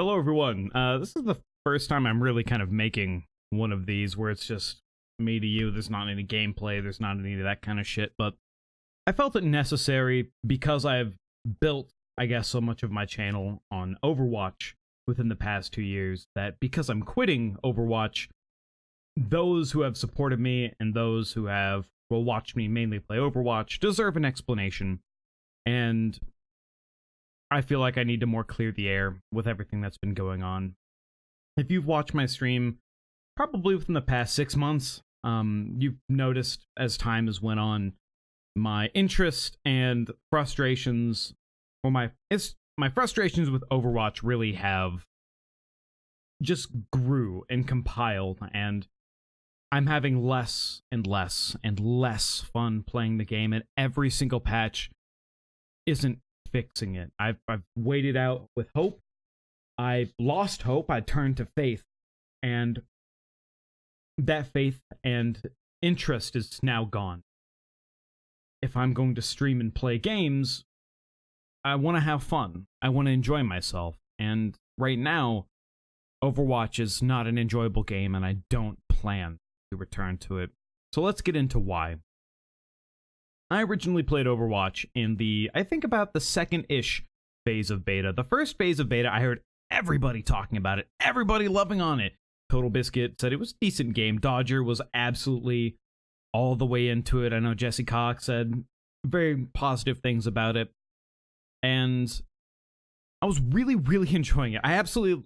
Hello, everyone. This is the first time I'm really kind of making one of these where it's just me to you. There's not any gameplay, there's not any of that kind of shit, but I felt it necessary because I've built, I guess, so much of my channel on Overwatch within the past 2 years that because I'm quitting Overwatch, those who have supported me and those who have, well, watched me mainly play Overwatch deserve an explanation. And I feel like I need to more clear the air with everything that's been going on. If you've watched my stream, probably within the past 6 months, you've noticed as time has went on, my interest and frustrations, or my frustrations with Overwatch really have just grew and compiled, and I'm having less and less and less fun playing the game, and every single patch isn't fixing it. I've waited out with hope. I lost hope. I turned to faith, and that faith and interest is now gone. If I'm going to stream and play games, I want to have fun. I want to enjoy myself. And right now, Overwatch is not an enjoyable game, and I don't plan to return to it. So let's get into why. I originally played Overwatch in I think about the second-ish phase of beta. The first phase of beta, I heard everybody talking about it, everybody loving on it. Total Biscuit said it was a decent game. Dodger was absolutely all the way into it. I know Jesse Cox said very positive things about it. And I was really, really enjoying it. I absolutely,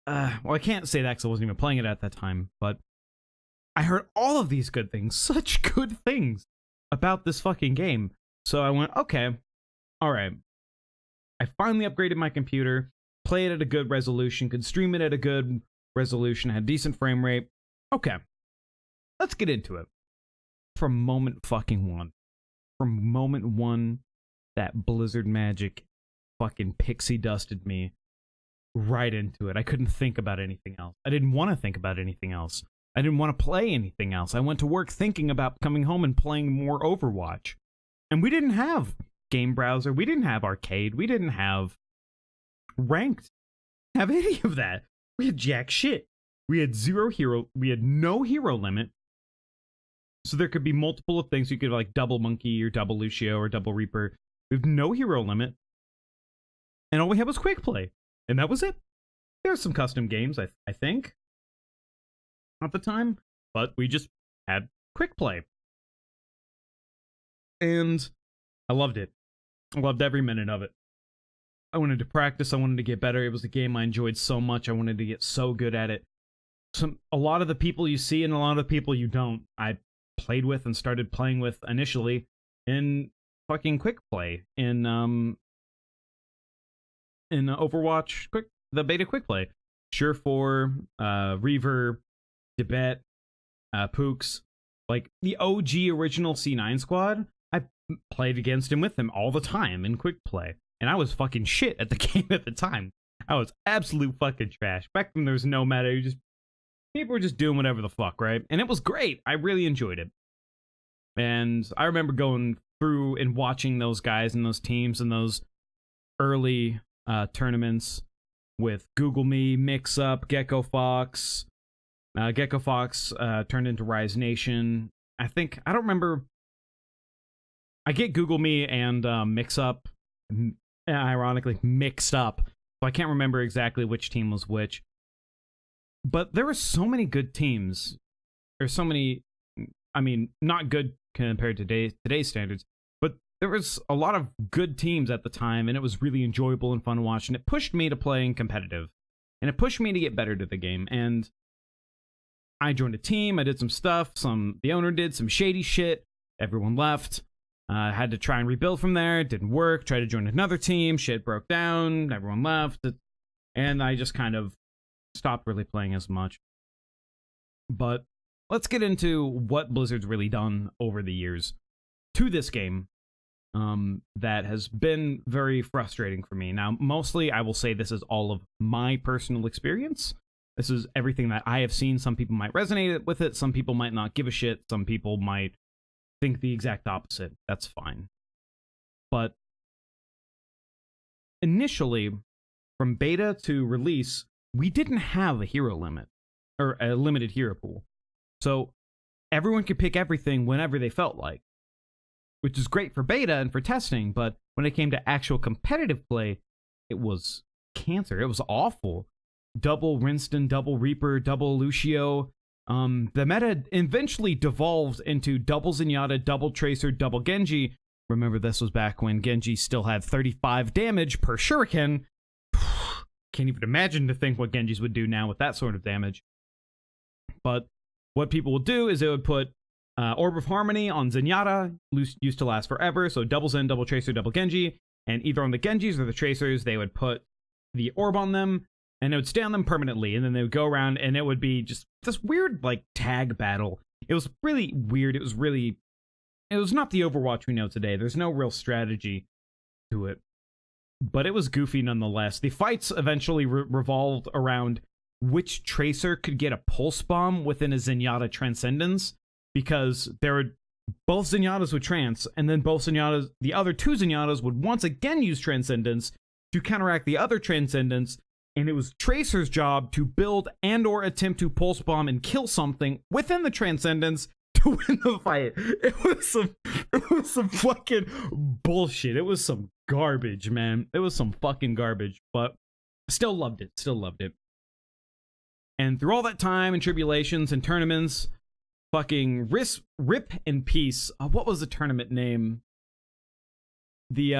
well, I can't say that because I wasn't even playing it at that time, but I heard all of these good things, such good things about this fucking game. So I went, okay, all right. I finally upgraded my computer, played at a good resolution, could stream it at a good resolution, had decent frame rate. Okay, let's get into it. From moment fucking one. From moment one, that Blizzard magic fucking pixie dusted me right into it. I couldn't think about anything else. I didn't want to think about anything else. I didn't want to play anything else. I went to work thinking about coming home and playing more Overwatch. And we didn't have game browser. We didn't have arcade. We didn't have ranked. Have any of that. We had jack shit. We had we had no hero limit. So there could be multiple of things. You could like double Monkey or double Lucio or double Reaper. We have no hero limit. And all we had was quick play. And that was it. There's some custom games, I think, at the time, but we just had quick play. And I loved it. I loved every minute of it. I wanted to practice. I wanted to get better. It was a game I enjoyed so much. I wanted to get so good at it. A lot of the people you see and a lot of the people you don't, I played with and started playing with initially in fucking quick play in Overwatch the beta quick play. Surefour, Reaver, Debet, Pooks, like the OG original C9 squad. I played against him with him all the time in quick play, and I was fucking shit at the game at the time. I was absolute fucking trash. Back then there was no meta. People were just doing whatever the fuck, right? And it was great. I really enjoyed it. And I remember going through and watching those guys and those teams and those early tournaments with Google Me, Mix Up, Gecko Fox. Gecko Fox turned into Rise Nation. I don't remember. I get Google Me and Mix Up, ironically, mixed up. So I can't remember exactly which team was which. But there were so many good teams. There's so many, I mean, not good compared to today's standards, but there was a lot of good teams at the time, and it was really enjoyable and fun to watch, and it pushed me to playing competitive. And it pushed me to get better to the game, and I joined a team, I did some stuff, the owner did some shady shit, everyone left, had to try and rebuild from there, it didn't work, tried to join another team, shit broke down, everyone left, and I just kind of stopped really playing as much. But let's get into what Blizzard's really done over the years to this game that has been very frustrating for me. Now, mostly I will say this is all of my personal experience. This is everything that I have seen. Some people might resonate with it. Some people might not give a shit. Some people might think the exact opposite. That's fine. But initially, from beta to release, we didn't have a hero limit or a limited hero pool. So everyone could pick everything whenever they felt like, which is great for beta and for testing. But when it came to actual competitive play, it was cancer. It was awful. Double Winston, double Reaper, double Lucio. The meta eventually devolved into double Zenyatta, double Tracer, double Genji. Remember, this was back when Genji still had 35 damage per shuriken. Can't even imagine to think what Genjis would do now with that sort of damage. But what people would do is they would put Orb of Harmony on Zenyatta, used to last forever, so double Zen, double Tracer, double Genji, and either on the Genjis or the Tracers, they would put the Orb on them, and it would stay on them permanently, and then they would go around, and it would be just this weird, like, tag battle. It was really weird. It was not the Overwatch we know today. There's no real strategy to it. But it was goofy nonetheless. The fights eventually revolved around which Tracer could get a Pulse Bomb within a Zenyatta Transcendence, because there were both Zenyatas would trance, and then both Zenyatas, the other two Zenyatas would once again use Transcendence to counteract the other Transcendence, and it was Tracer's job to build and or attempt to Pulse Bomb and kill something within the Transcendence to win the fight. It was some fucking bullshit. It was some garbage, man. It was some fucking garbage, but still loved it. And through all that time and tribulations and tournaments, fucking Rip in Peace. What was the tournament name? The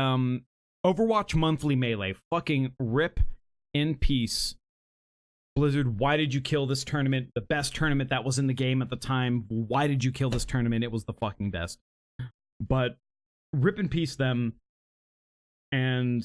Overwatch Monthly Melee. Fucking Rip in Peace. Blizzard, why did you kill this tournament? The best tournament that was in the game at the time. Why did you kill this tournament? It was the fucking best. But rip in peace them. And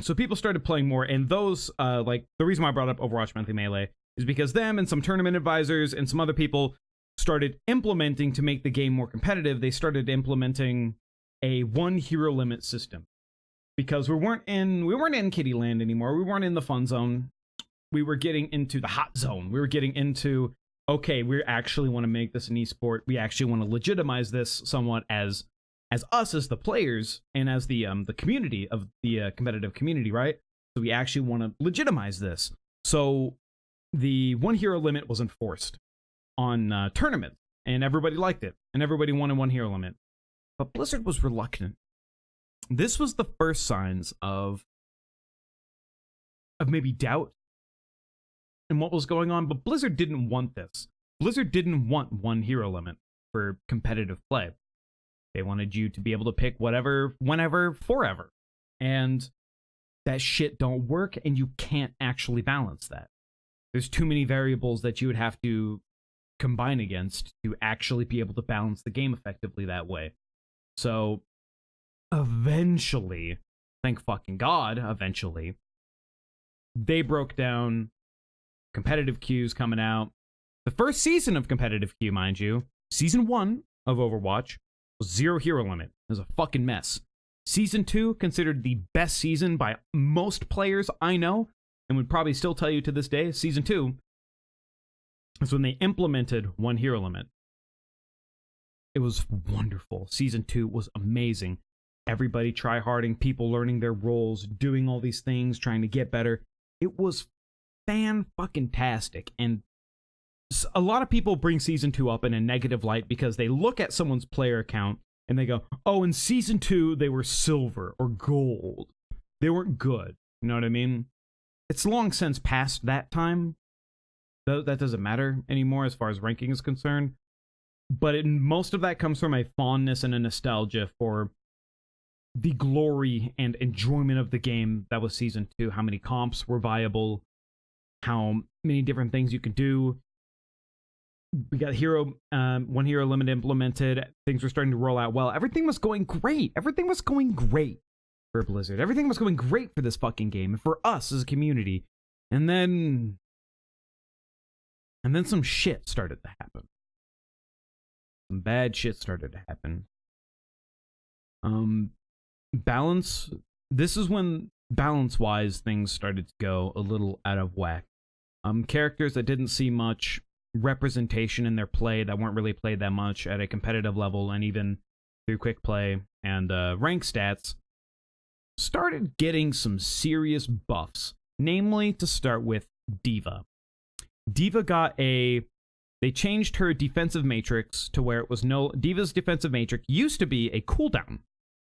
so people started playing more. And those, like, the reason why I brought up Overwatch Monthly Melee is because them and some tournament advisors and some other people started implementing, to make the game more competitive, they started implementing a one hero limit system. Because we weren't in Kitty Land anymore. We weren't in the fun zone. We were getting into the hot zone. We were getting into, okay, we actually want to make this an esport. We actually want to legitimize this somewhat as us as the players and as the community of the competitive community, right? So we actually want to legitimize this. So the one hero limit was enforced on tournaments, and everybody liked it, and everybody wanted one hero limit. But Blizzard was reluctant. This was the first signs of maybe doubt in what was going on, but Blizzard didn't want this. Blizzard didn't want one hero limit for competitive play. They wanted you to be able to pick whatever, whenever, forever. And that shit don't work, and you can't actually balance that. There's too many variables that you would have to combine against to actually be able to balance the game effectively that way. So eventually, thank fucking God, eventually, they broke down competitive queues coming out. The first season of competitive queue, mind you, season 1 of Overwatch, was 0 hero limit. It was a fucking mess. Season 2, considered the best season by most players I know, and would probably still tell you to this day, season 2 is when they implemented one hero limit. It was wonderful. Season 2 was amazing. Everybody try-harding, people learning their roles, doing all these things, trying to get better. It was fan-fucking-tastic. And a lot of people bring Season 2 up in a negative light because they look at someone's player account and they go, oh, in Season 2, they were silver or gold. They weren't good. You know what I mean? It's long since past that time. That doesn't matter anymore as far as ranking is concerned. But most of that comes from a fondness and a nostalgia for the glory and enjoyment of the game that was Season 2. How many comps were viable, how many different things you could do. We got one hero limit implemented. Things were starting to roll out well. Everything was going great. Everything was going great for Blizzard. Everything was going great for this fucking game and for us as a community. And then some shit started to happen. Some bad shit started to happen. Balance. This is when balance-wise things started to go a little out of whack. Characters that didn't see much representation in their play, that weren't really played that much at a competitive level, and even through quick play and rank stats, started getting some serious buffs. Namely, to start with, D.Va. D.Va got they changed her defensive matrix to where it was D.Va's defensive matrix used to be a cooldown.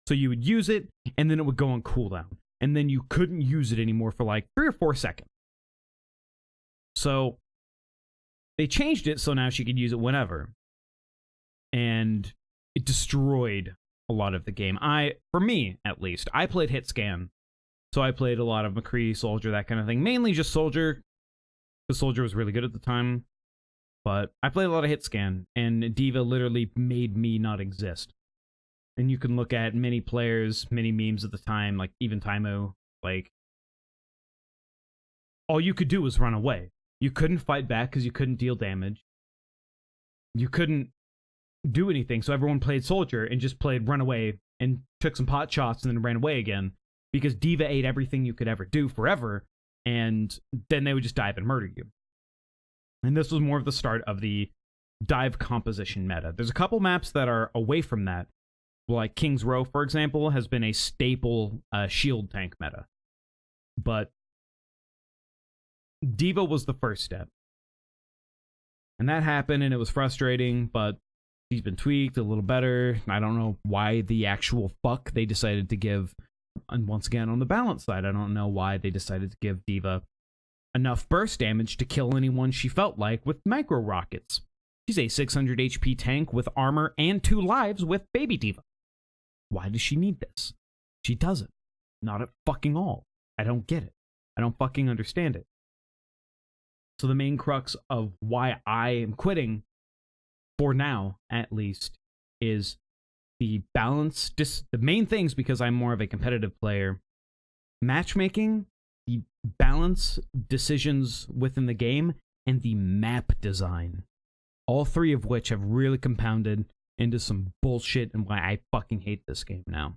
So you would use it, and then it would go on cooldown. And then you couldn't use it anymore for like 3 or 4 seconds. So they changed it so now she could use it whenever. And it destroyed a lot of the game. For me, at least, I played hit scan. So I played a lot of McCree, Soldier, that kind of thing. Mainly just Soldier, because Soldier was really good at the time. But I played a lot of hit scan, and D.Va literally made me not exist. And you can look at many players, many memes at the time, like even Taimo, like, all you could do was run away. You couldn't fight back because you couldn't deal damage. You couldn't do anything, so everyone played Soldier and just played run away and took some pot shots and then ran away again, because D.Va ate everything you could ever do forever, and then they would just dive and murder you. And this was more of the start of the dive composition meta. There's a couple maps that are away from that, like King's Row, for example, has been a staple shield tank meta. But D.Va was the first step. And that happened, and it was frustrating, but she's been tweaked a little better. I don't know why the actual fuck they decided to give. And once again, on the balance side, I don't know why they decided to give D.Va enough burst damage to kill anyone she felt like with micro rockets. She's a 600 HP tank with armor and 2 lives with Baby D.Va. Why does she need this? She doesn't. Not at fucking all. I don't get it. I don't fucking understand it. So the main crux of why I am quitting, for now at least, is the balance. The main things, because I'm more of a competitive player, matchmaking, the balance decisions within the game, and the map design. All 3 of which have really compounded into some bullshit and why I fucking hate this game now.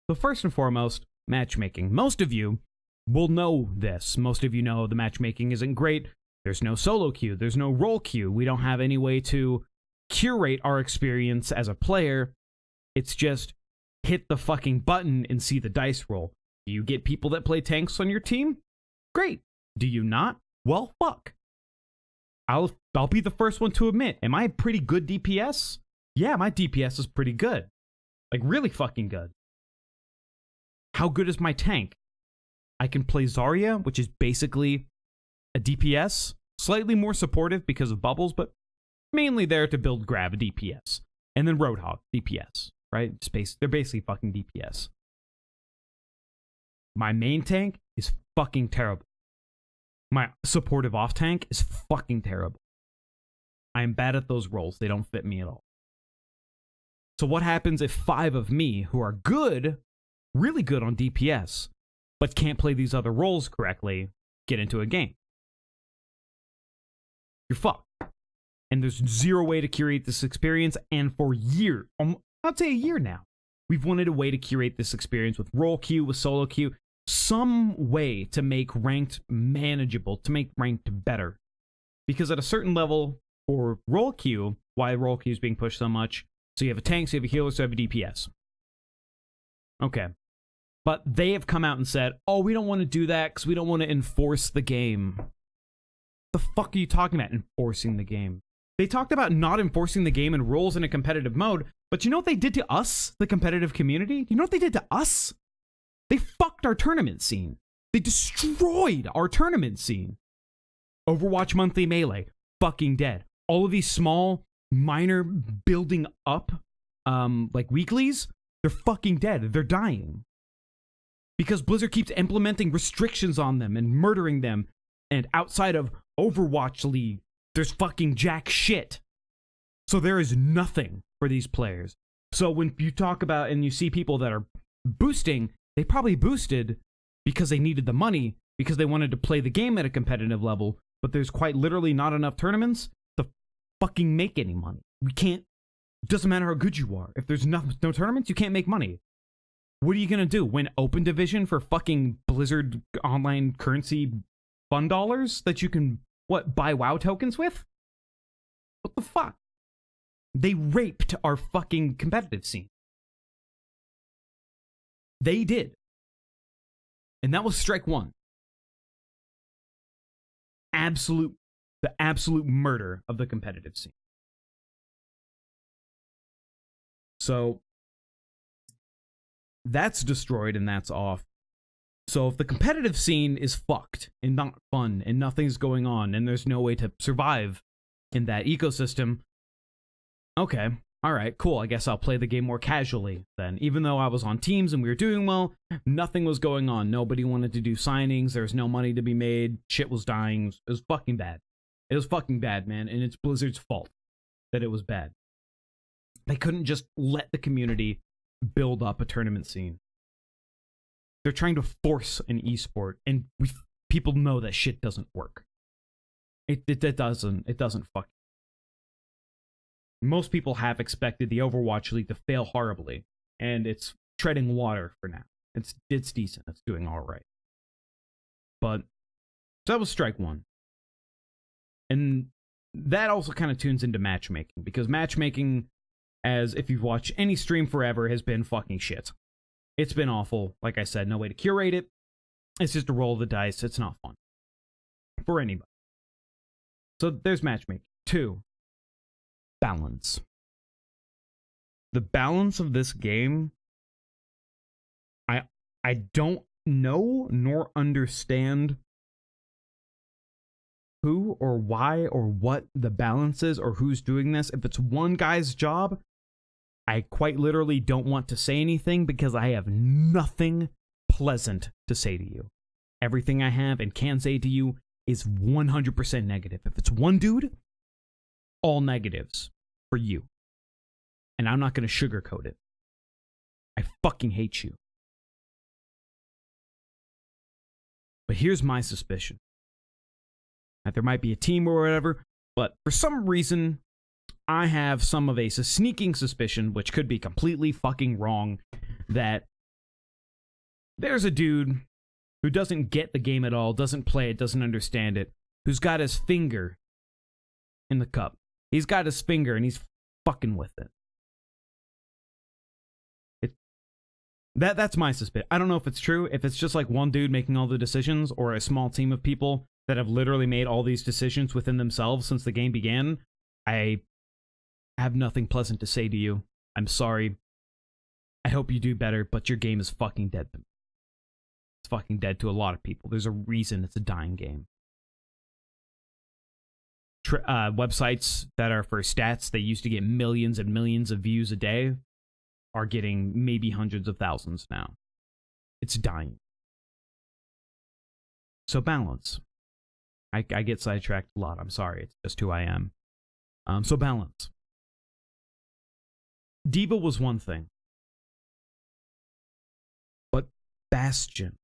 So first and foremost, matchmaking. Most of you will know this. Most of you know the matchmaking isn't great. There's no solo queue. There's no role queue. We don't have any way to curate our experience as a player. It's just hit the fucking button and see the dice roll. Do you get people that play tanks on your team? Great. Do you not? Well, fuck. I'll be the first one to admit, am I a pretty good DPS? Yeah, my DPS is pretty good. Like, really fucking good. How good is my tank? I can play Zarya, which is basically a DPS. Slightly more supportive because of bubbles, but mainly there to build grab a DPS. And then Roadhog, DPS, right? They're basically fucking DPS. My main tank is fucking terrible. My supportive off tank is fucking terrible. I am bad at those roles. They don't fit me at all. So what happens if 5 of me, who are good, really good on DPS, but can't play these other roles correctly, get into a game? You're fucked. And there's zero way to curate this experience, and for years, I'd say a year now, we've wanted a way to curate this experience with role queue, with solo queue, some way to make ranked manageable, to make ranked better. Because at a certain level, for role queue, why role queue is being pushed so much, so you have a tank, so you have a healer, so you have a DPS. Okay. But they have come out and said, oh, we don't want to do that because we don't want to enforce the game. The fuck are you talking about, enforcing the game? They talked about not enforcing the game and rules in a competitive mode, but you know what they did to us, the competitive community? You know what they did to us? They fucked our tournament scene. They destroyed our tournament scene. Overwatch Monthly Melee, fucking dead. All of these small, minor building up, like weeklies, they're fucking dead. They're dying. Because Blizzard keeps implementing restrictions on them and murdering them. And outside of Overwatch League, there's fucking jack shit. So there is nothing for these players. So when you talk about and you see people that are boosting, they probably boosted because they needed the money, because they wanted to play the game at a competitive level, but there's quite literally not enough tournaments to fucking make any money. We can't, it doesn't matter how good you are. If there's no tournaments, you can't make money. What are you gonna do? Win Open Division for fucking Blizzard online currency fun dollars that you can, buy WoW tokens with? What the fuck? They raped our fucking competitive scene. They did. And that was strike one. The absolute murder of the competitive scene. So that's destroyed and that's off. So if the competitive scene is fucked and not fun and nothing's going on and there's no way to survive in that ecosystem, okay, all right, cool. I guess I'll play the game more casually then. Even though I was on teams and we were doing well, nothing was going on. Nobody wanted to do signings. There was no money to be made. Shit was dying. It was fucking bad. It was fucking bad, man. And it's Blizzard's fault that it was bad. They couldn't just let the community build up a tournament scene. They're trying to force an esport, and people know that shit doesn't work. It doesn't fuck. Most people have expected the Overwatch League to fail horribly, and it's treading water for now. It's decent. It's doing all right. But so that was strike one. And that also kind of tunes into matchmaking, because matchmaking, as if you've watched any stream forever, has been fucking shit. It's been awful. Like I said, no way to curate it. It's just a roll of the dice. It's not fun for anybody. So there's matchmaking. 2, balance. The balance of this game, I don't know nor understand who or why or what the balance is or who's doing this. If it's one guy's job, I quite literally don't want to say anything because I have nothing pleasant to say to you. Everything I have and can say to you is 100% negative. If it's one dude, all negatives for you. And I'm not going to sugarcoat it. I fucking hate you. But here's my suspicion. That there might be a team or whatever, but for some reason, I have some of a sneaking suspicion, which could be completely fucking wrong, that there's a dude who doesn't get the game at all, doesn't play it, doesn't understand it, who's got his finger in the cup. He's got his finger and he's fucking with it. That's my suspicion. I don't know if it's true, if it's just like one dude making all the decisions, or a small team of people that have literally made all these decisions within themselves since the game began. I have nothing pleasant to say to you. I'm sorry. I hope you do better, but your game is fucking dead to me. It's fucking dead to a lot of people. There's a reason it's a dying game. Websites that are for stats, they used to get millions and millions of views a day, are getting maybe hundreds of thousands now. It's dying. So balance. I get sidetracked a lot. I'm sorry. It's just who I am. So balance. Diva was one thing. But Bastion.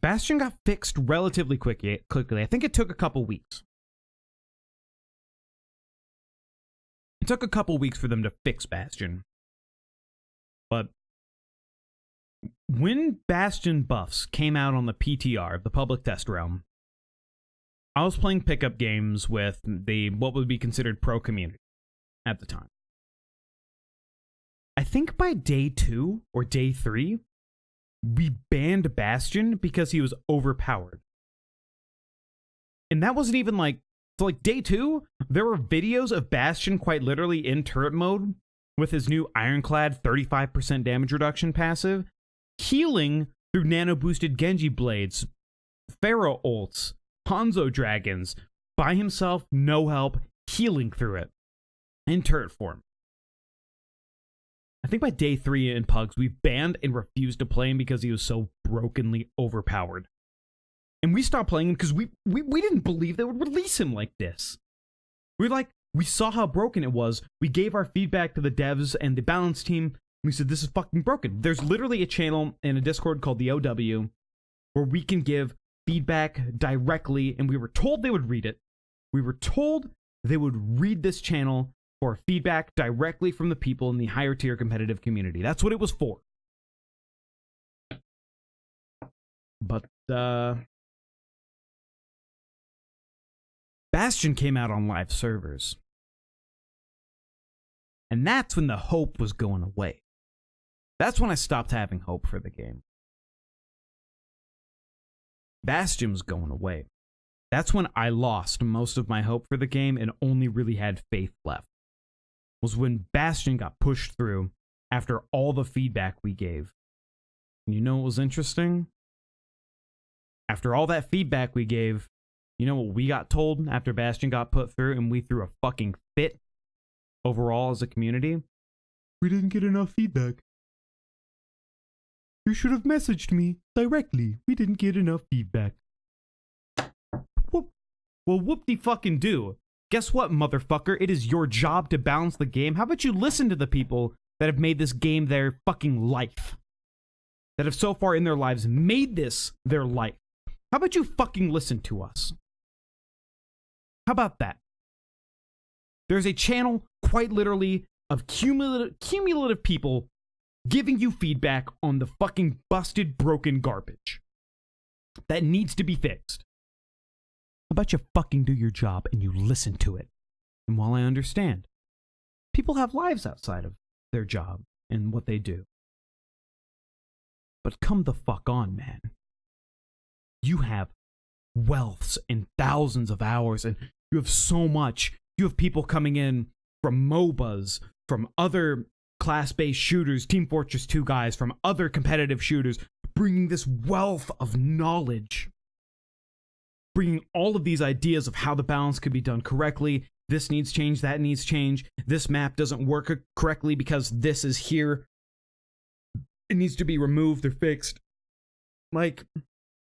Bastion got fixed relatively quickly. I think it took a couple weeks. It took a couple weeks for them to fix Bastion. But when Bastion buffs came out on the PTR, the public test realm, I was playing pickup games with the what would be considered pro community at the time. I think by day 2 or day 3, we banned Bastion because he was overpowered. And that wasn't even like, so like day 2, there were videos of Bastion quite literally in turret mode with his new Ironclad 35% damage reduction passive, healing through nano-boosted Genji blades, Pharaoh ults, Hanzo dragons, by himself, no help, healing through it, in turret form. I think by day 3 in Pugs, we banned and refused to play him because he was so brokenly overpowered. And we stopped playing him because we didn't believe they would release him like this. We saw how broken it was. We gave our feedback to the devs and the balance team. And we said, this is fucking broken. There's literally a channel in a Discord called the OW where we can give feedback directly, and we were told they would read it. We were told they would read this channel for feedback directly from the people in the higher tier competitive community. That's what it was for. But, Bastion came out on live servers. And that's when the hope was going away. That's when I stopped having hope for the game. Bastion was going away. That's when I lost most of my hope for the game and only really had faith left. Was when Bastion got pushed through after all the feedback we gave. And you know what was interesting? After all that feedback we gave, you know what we got told after Bastion got put through and we threw a fucking fit overall as a community? We didn't get enough feedback. You should have messaged me directly. We didn't get enough feedback. Whoop. Well, whoop-de-fucking-do. Guess what, motherfucker? It is your job to balance the game. How about you listen to the people that have made this game their fucking life? That have so far in their lives made this their life. How about you fucking listen to us? How about that? There's a channel, quite literally, of cumulative people giving you feedback on the fucking busted, broken garbage that needs to be fixed. How about you fucking do your job and you listen to it? And while I understand, people have lives outside of their job and what they do. But come the fuck on, man. You have wealths and thousands of hours, and you have so much. You have people coming in from MOBAs, from other class-based shooters, Team Fortress 2 guys, from other competitive shooters, bringing this wealth of knowledge, bringing all of these ideas of how the balance could be done correctly. This needs change, that needs change. This map doesn't work correctly because this is here. It needs to be removed or fixed. Like,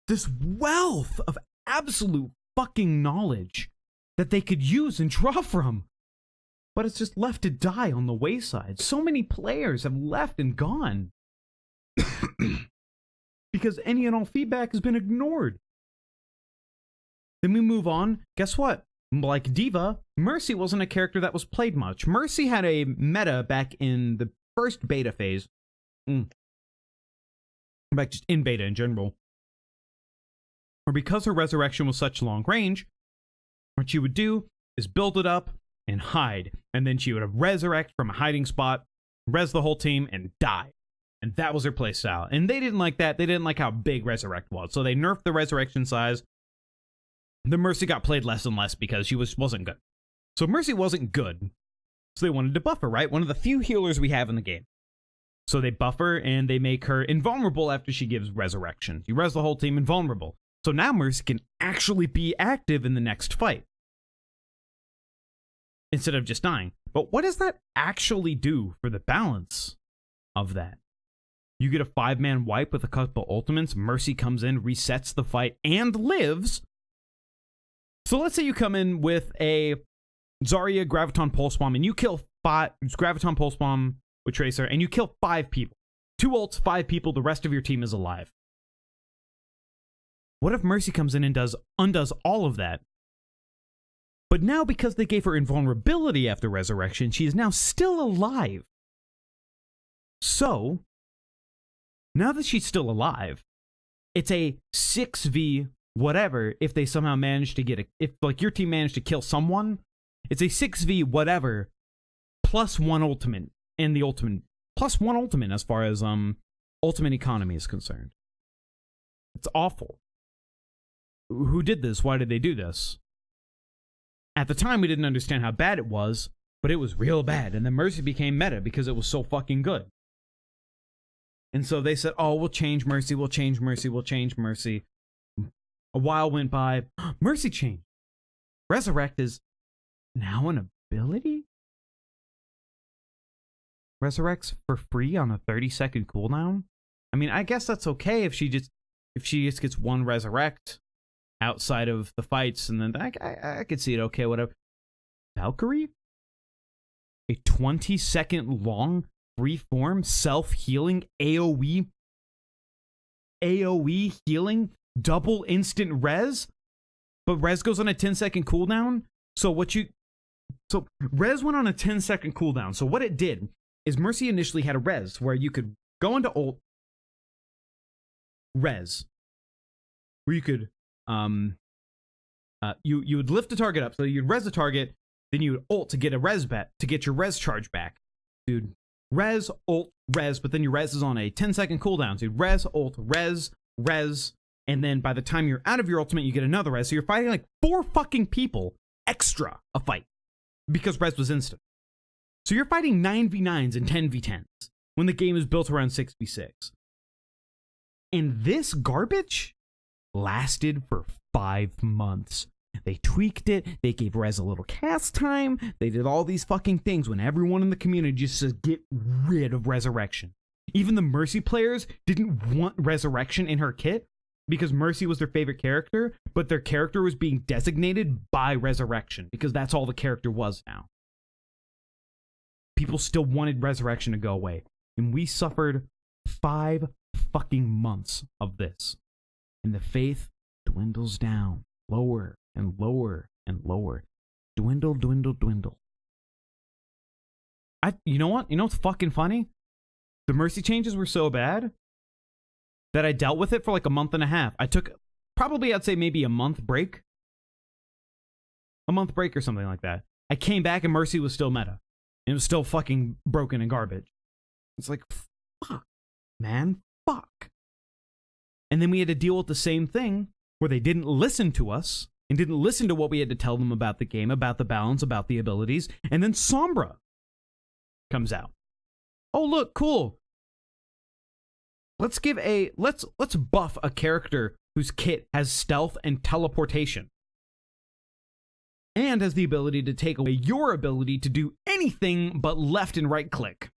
this wealth of absolute fucking knowledge that they could use and draw from. But it's just left to die on the wayside. So many players have left and gone. Because any and all feedback has been ignored. Then we move on. Guess what? Like D.Va, Mercy wasn't a character that was played much. Mercy had a meta back in the first beta phase. Back just in beta in general. Or because her resurrection was such long range, what she would do is build it up and hide. And then she would resurrect from a hiding spot, res the whole team, and die. And that was her playstyle. And they didn't like that. They didn't like how big Resurrect was. So they nerfed the resurrection size. The Mercy got played less and less because she wasn't good. So Mercy wasn't good. So they wanted to buff her, right? One of the few healers we have in the game. So they buff her and they make her invulnerable after she gives resurrection. You res the whole team invulnerable. So now Mercy can actually be active in the next fight. Instead of just dying. But what does that actually do for the balance of that? You get a 5-man wipe with a couple ultimates. Mercy comes in, resets the fight, and lives. So let's say you come in with a Zarya Graviton Pulse Bomb, and you kill 5 Graviton Pulse Bomb with Tracer, and you kill 5 people. 2 ults, 5 people, the rest of your team is alive. What if Mercy comes in and undoes all of that? But now, because they gave her invulnerability after resurrection, she is now still alive. So, now that she's still alive, it's a 6v whatever if they somehow manage to get if like your team managed to kill someone, it's a 6v whatever plus 1 ultimate in the ultimate. Plus 1 ultimate as far as ultimate economy is concerned. It's awful. Who did this? Why did they do this? At the time, we didn't understand how bad it was, but it was real bad. And then Mercy became meta because it was so fucking good. And so they said, oh, we'll change Mercy, we'll change Mercy, we'll change Mercy. A while went by. Mercy changed. Resurrect is now an ability? Resurrects for free on a 30-second cooldown? I mean, I guess that's okay if she just gets 1 resurrect outside of the fights, and then I could see it, okay, whatever. Valkyrie? A 20-second long freeform self-healing AoE healing double instant res, but res goes on a 10-second cooldown. So res went on a 10-second cooldown. So what it did is Mercy initially had a res where you could go into ult res, where you could you would lift the target up, so you'd res the target, then you would ult to get a res bet to get your res charge back. Dude, res, ult, res, but then your res is on a 10-second cooldown. So you'd res, ult, res, And then by the time you're out of your ultimate, you get another res. So you're fighting like 4 fucking people extra a fight because res was instant. So you're fighting 9v9s and 10v10s when the game is built around 6v6. And this garbage lasted for 5 months. They tweaked it. They gave res a little cast time. They did all these fucking things when everyone in the community just said, get rid of Resurrection. Even the Mercy players didn't want Resurrection in her kit because Mercy was their favorite character, but their character was being designated by Resurrection because that's all the character was now. People still wanted Resurrection to go away. And we suffered 5 fucking months of this. And the faith dwindles down lower and lower and lower. Dwindle, dwindle, dwindle. You know what? You know what's fucking funny? The Mercy changes were so bad that I dealt with it for like a month and a half. I took probably, I'd say maybe a month break. A month break or something like that. I came back and Mercy was still meta. It was still fucking broken and garbage. It's like, fuck, man, fuck. And then we had to deal with the same thing where they didn't listen to us and didn't listen to what we had to tell them about the game, about the balance, about the abilities. And then Sombra comes out. Oh, look, cool. Let's buff a character whose kit has stealth and teleportation. And has the ability to take away your ability to do anything but left and right click.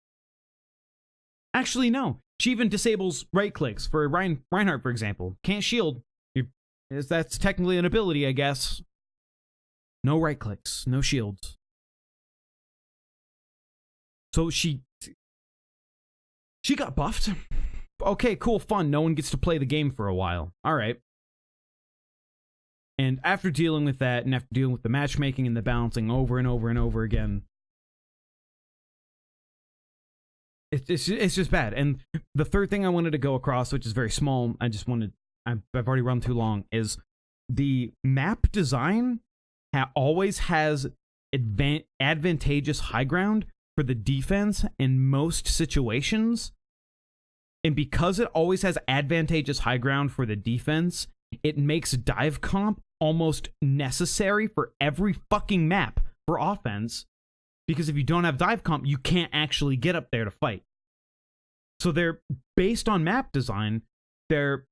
Actually, no. She even disables right clicks. For Reinhardt, for example. Can't shield. That's technically an ability, I guess. No right clicks. No shields. So she got buffed. Okay, cool, fun. No one gets to play the game for a while. All right. And after dealing with that, and after dealing with the matchmaking and the balancing over and over and over again, it's just bad. And the third thing I wanted to go across, which is very small, I've already run too long, is the map design always has advantageous high ground for the defense in most situations. And because it always has advantageous high ground for the defense, it makes dive comp almost necessary for every fucking map for offense. Because if you don't have dive comp, you can't actually get up there to fight. So they're based on map design, their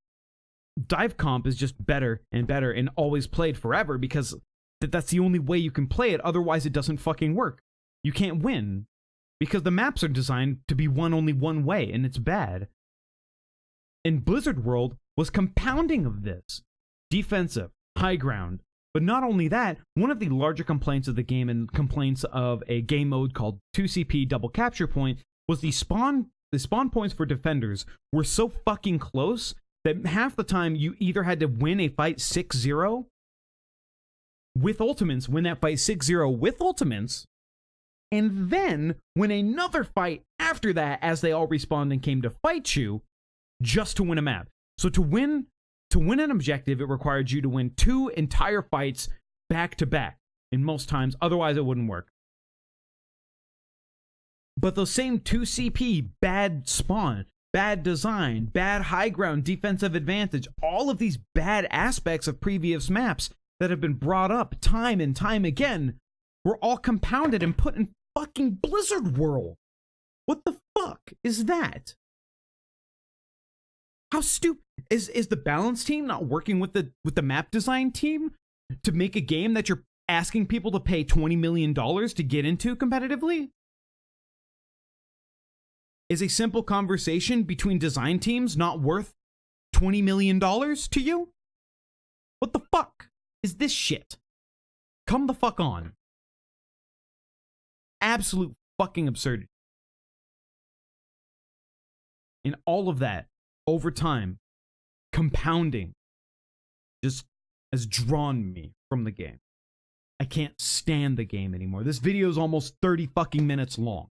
dive comp is just better and always played forever because that's the only way you can play it. Otherwise, it doesn't fucking work. You can't win because the maps are designed to be won only one way, and it's bad. And Blizzard World was compounding of this. Defensive, high ground. But not only that, one of the larger complaints of the game and complaints of a game mode called 2CP Double Capture Point was the spawn points for defenders were so fucking close that half the time you either had to win a fight 6-0 with ultimates, win that fight 6-0 with ultimates, and then win another fight after that as they all respawned and came to fight you just to win a map. So to win an objective, it required you to win 2 entire fights back to back in most times. Otherwise, it wouldn't work. But those same 2CP, bad spawn, bad design, bad high ground, defensive advantage, all of these bad aspects of previous maps that have been brought up time and time again were all compounded and put in fucking Blizzard World. What the fuck is that? How stupid is the balance team not working with the map design team to make a game that you're asking people to pay $20 million to get into competitively? Is a simple conversation between design teams not worth $20 million to you? What the fuck is this shit? Come the fuck on. Absolute fucking absurdity. And all of that, over time, compounding, just has drawn me from the game. I can't stand the game anymore. This video is almost 30 fucking minutes long.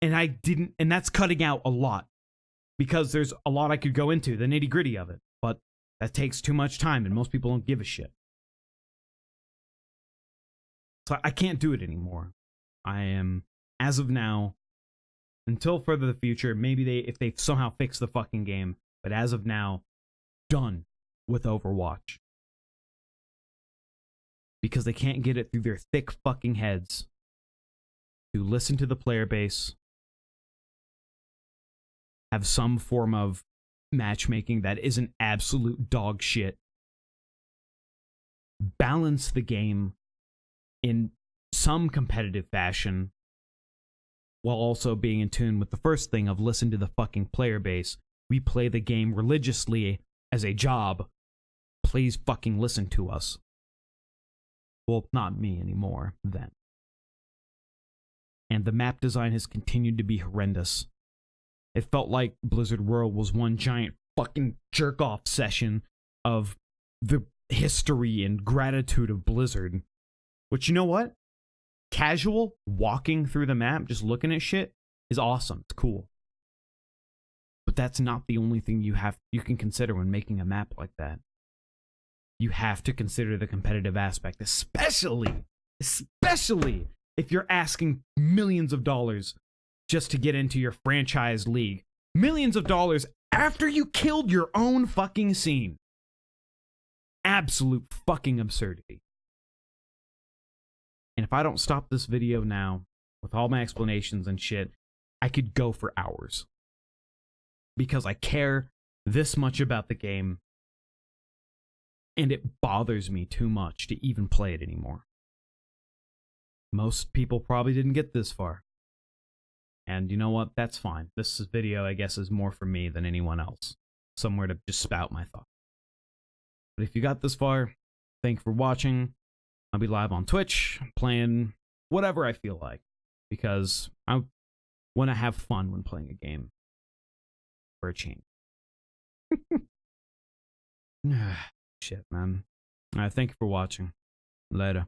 And that's cutting out a lot. Because there's a lot I could go into, the nitty gritty of it. But that takes too much time and most people don't give a shit. So I can't do it anymore. I am, as of now, until further the future, maybe if they somehow fix the fucking game, but as of now, done with Overwatch. Because they can't get it through their thick fucking heads to listen to the player base, have some form of matchmaking that isn't absolute dog shit, balance the game in some competitive fashion, while also being in tune with the first thing of listen to the fucking player base. We play the game religiously as a job. Please fucking listen to us. Well, not me anymore, then. And the map design has continued to be horrendous. It felt like Blizzard World was one giant fucking jerk-off session of the history and gratitude of Blizzard. Which, you know what? Casual walking through the map, just looking at shit, is awesome. It's cool. But that's not the only thing you can consider when making a map like that. You have to consider the competitive aspect, especially if you're asking millions of dollars just to get into your franchise league. Millions of dollars after you killed your own fucking scene. Absolute fucking absurdity. And if I don't stop this video now, with all my explanations and shit, I could go for hours. Because I care this much about the game, and it bothers me too much to even play it anymore. Most people probably didn't get this far. And you know what? That's fine. This video, I guess, is more for me than anyone else. Somewhere to just spout my thoughts. But if you got this far, thank you for watching. I'll be live on Twitch, playing whatever I feel like. Because I want to have fun when playing a game. For a change. Shit, man. Alright, thank you for watching. Later.